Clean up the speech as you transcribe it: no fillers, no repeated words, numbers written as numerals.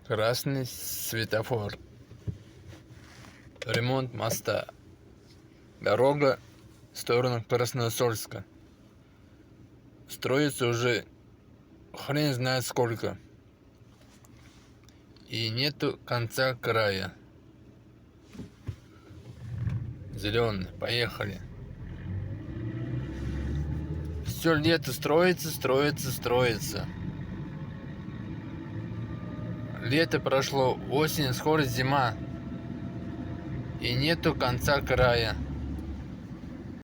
Красный светофор. Ремонт моста. Дорога в сторону Красносольска. Строится уже хрен знает сколько. И нету конца края. Зеленый, поехали. Все лето строится. Лето прошло, осень, скоро зима. И нету конца края.